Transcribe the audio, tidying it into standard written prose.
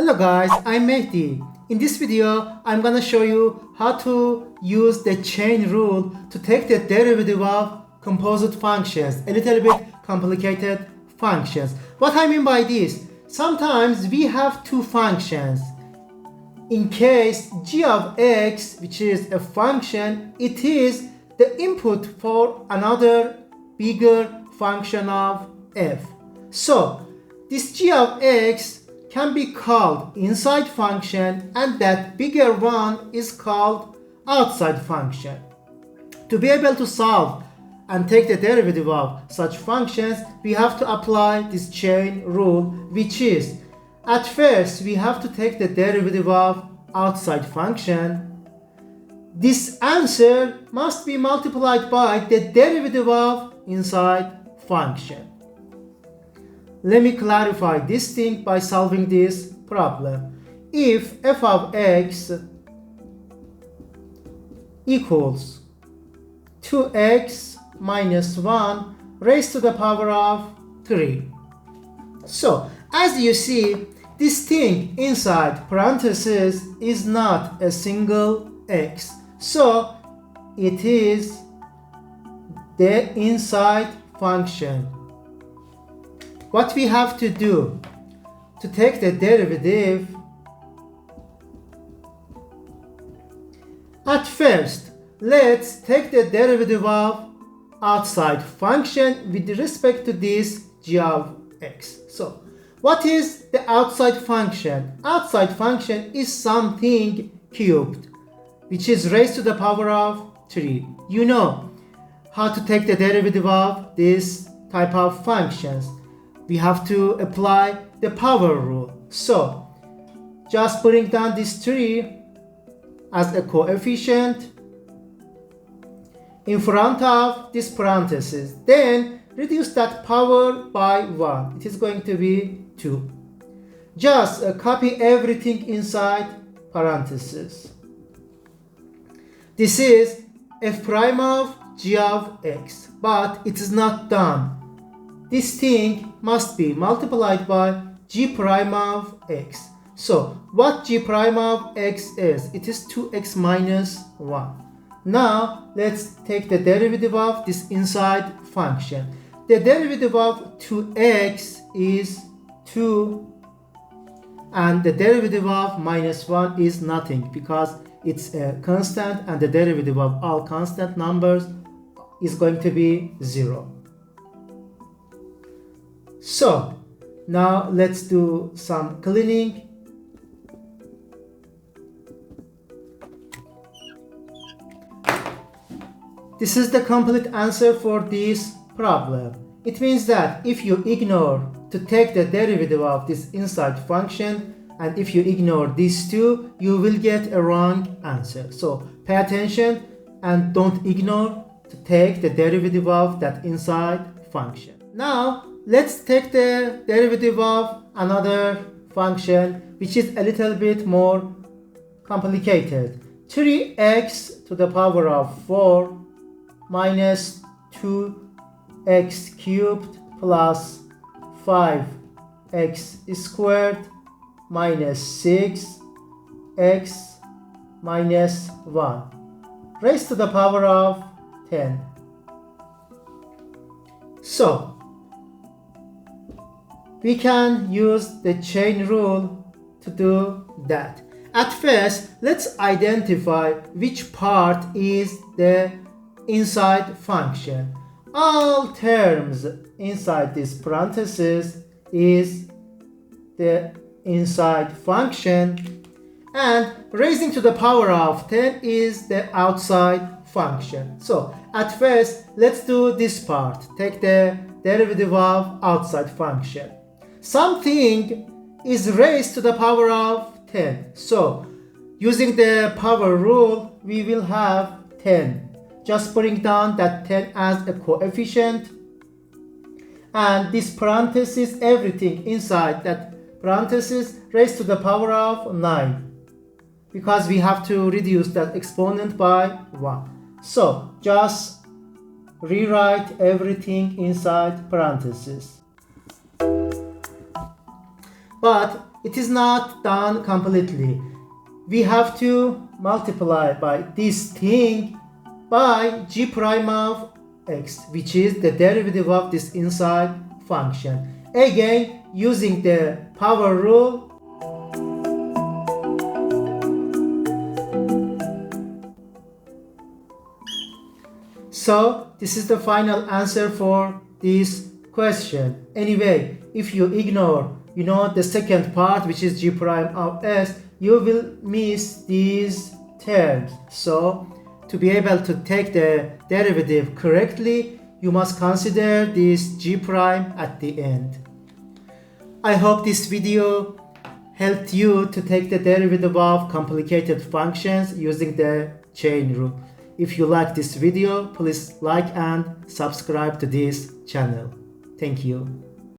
Hello guys, I'm Mehdi. In this video, I'm gonna show you how to use the chain rule to take the derivative of composite functions, a little bit complicated functions. What I mean by this, sometimes we have two functions. In case g of x, which is a function, it is the input for another bigger function of f. So, this g of x can be called inside function and that bigger one is called outside function. To be able to solve and take the derivative of such functions, we have to apply this chain rule, which is at first we have to take the derivative of outside function. This answer must be multiplied by the derivative of inside function. Let me clarify this thing by solving this problem. If f of x equals 2x minus 1 raised to the power of 3. So, as you see, this thing inside parentheses is not a single x. So, it is the inside function. What we have to do to take the derivative, at first, let's take the derivative of outside function with respect to this g of x. So, what is the outside function? Outside function is something cubed, which is raised to the power of 3. You know how to take the derivative of this type of functions. We have to apply the power rule. So, just putting down this 3 as a coefficient in front of this parenthesis. Then, reduce that power by 1. It is going to be 2. Just copy everything inside parenthesis. This is f prime of g of x, but it is not done. This thing must be multiplied by g prime of x. So, what g prime of x is? It is 2x minus 1. Now, let's take the derivative of this inside function. The derivative of 2x is 2 and the derivative of minus 1 is nothing because it's a constant and the derivative of all constant numbers is going to be 0. So, now let's do some cleaning. This is the complete answer for this problem. It means that if you ignore to take the derivative of this inside function and if you ignore these two, you will get a wrong answer. So, pay attention and don't ignore to take the derivative of that inside function. Now, let's take the derivative of another function which is a little bit more complicated. 3x to the power of 4 minus 2x cubed plus 5x squared minus 6x minus 1 raised to the power of 10. So, we can use the chain rule to do that. At first, let's identify which part is the inside function. All terms inside this parenthesis is the inside function and raising to the power of 10 is the outside function. So, at first, let's do this part. Take the derivative of outside function. Something is raised to the power of 10. So, using the power rule, we will have 10. Just putting down that 10 as a coefficient. And this parenthesis, everything inside that parenthesis raised to the power of 9. Because we have to reduce that exponent by 1. So, just rewrite everything inside parenthesis. But it is not done completely. We have to multiply by this thing by g prime of x, which is the derivative of this inside function. Again, using the power rule, so this is the final answer for this question. Anyway, if you ignore, the second part, which is g prime of s, you will miss these terms. So to be able to take the derivative correctly, you must consider this g prime at the end. I hope this video helped you to take the derivative of complicated functions using the chain rule. If you like this video, please like and subscribe to this channel. Thank you.